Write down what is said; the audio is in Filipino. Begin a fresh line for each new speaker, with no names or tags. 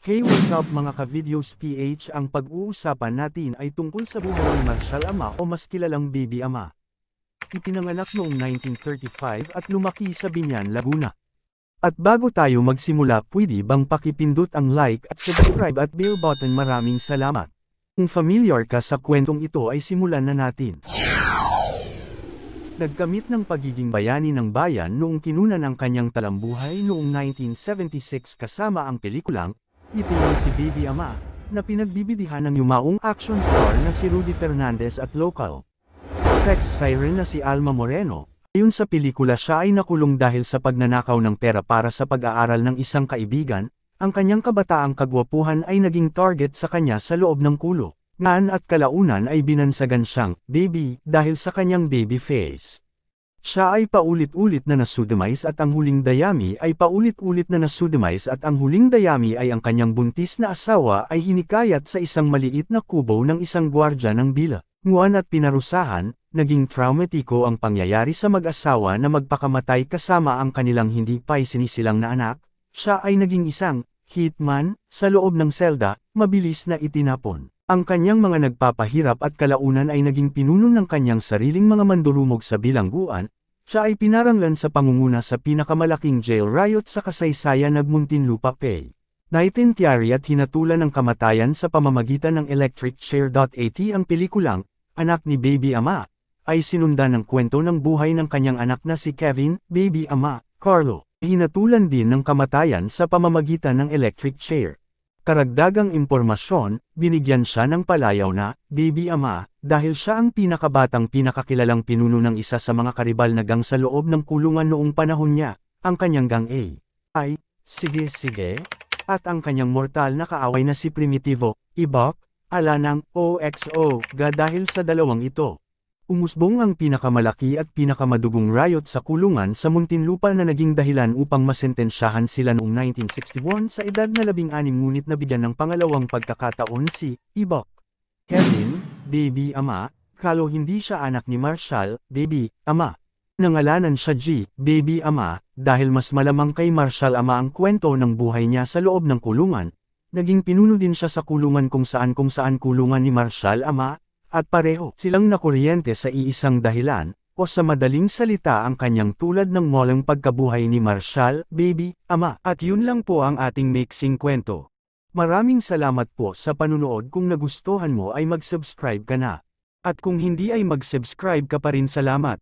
Hey, what's up mga ka-videos PH, ang pag-uusapan natin ay tungkol sa buhay ni Marshall Ama o mas kilalang Baby Ama. Ipinanganak noong 1935 at lumaki sa Biñan, Laguna. At bago tayo magsimula, pwede bang pakipindot ang like at subscribe at bell button? Maraming salamat. Kung familiar ka sa kwentong ito ay simulan na natin. Nagkamit ng pagiging bayani ng bayan noong kinunan ang kanyang talambuhay noong 1976 kasama ang pelikulang Itinang si Baby Ama, na pinagbibidihan ng yumaong action star na si Rudy Fernandez at local sex siren na si Alma Moreno. Ayon sa pelikula, siya ay nakulong dahil sa pagnanakaw ng pera para sa pag-aaral ng isang kaibigan. Ang kanyang kabataang kagwapuhan ay naging target sa kanya sa loob ng kulo. Ngaan at kalaunan ay binansagan siyang baby dahil sa kanyang baby face. Siya ay paulit-ulit na nasudumize at ang huling dayami ay paulit-ulit na nasudumize at ang huling dayami ay ang kanyang buntis na asawa ay hinikayat sa isang maliit na kubo ng isang gwardya ng bilangguan at pinarusahan. Naging traumatiko ang pangyayari sa mag-asawa na magpakamatay kasama ang kanilang hindi pa isinisilang na anak. Siya ay naging isang hitman sa loob ng selda, mabilis na itinapon. Ang kanyang mga nagpapahirap at kalaunan ay naging pinuno ng kanyang sariling mga mandurumog sa bilangguan. Siya ay pinaranglan sa pangunguna sa pinakamalaking jail riot sa kasaysayan ng Muntinlupa Pay. Naitentiary at hinatulan ng kamatayan sa pamamagitan ng electric chair.at. Ang pelikulang, Anak ni Baby Ama, ay sinundan ng kwento ng buhay ng kanyang anak na si Kevin, Baby Ama, Carlo. Hinatulan din ng kamatayan sa pamamagitan ng electric chair. Karagdagang impormasyon, binigyan siya ng palayaw na Baby Ama dahil siya ang pinakabatang pinakakilalang pinuno ng isa sa mga karibal na gang sa loob ng kulungan noong panahon niya. Ang kanyang gang ay sige, at ang kanyang mortal na kaaway na si Primitivo, Ibok, ala ng OXO, dahil sa dalawang ito. Umusbong ang pinakamalaki at pinakamadugong riot sa kulungan sa Muntinlupa na naging dahilan upang masentensyahan sila noong 1961 sa edad na 16 ngunit nabigyan ng pangalawang pagkakataon si Ibok. Kevin, Baby Ama, kalo hindi siya anak ni Marshall, Baby Ama. Nangalanan siya G, Baby Ama, dahil mas malamang kay Marshall Ama ang kwento ng buhay niya sa loob ng kulungan. Naging pinuno din siya sa kulungan kung saan kulungan ni Marshall Ama. At pareho silang nakuryente sa iisang dahilan, o sa madaling salita ang kanyang tulad ng molang pagkabuhay ni Marshall, Baby Ama. At yun lang po ang ating mixing kwento. Maraming salamat po sa panunood. Kung nagustuhan mo ay mag-subscribe ka na. At kung hindi ay mag-subscribe ka pa rin, salamat.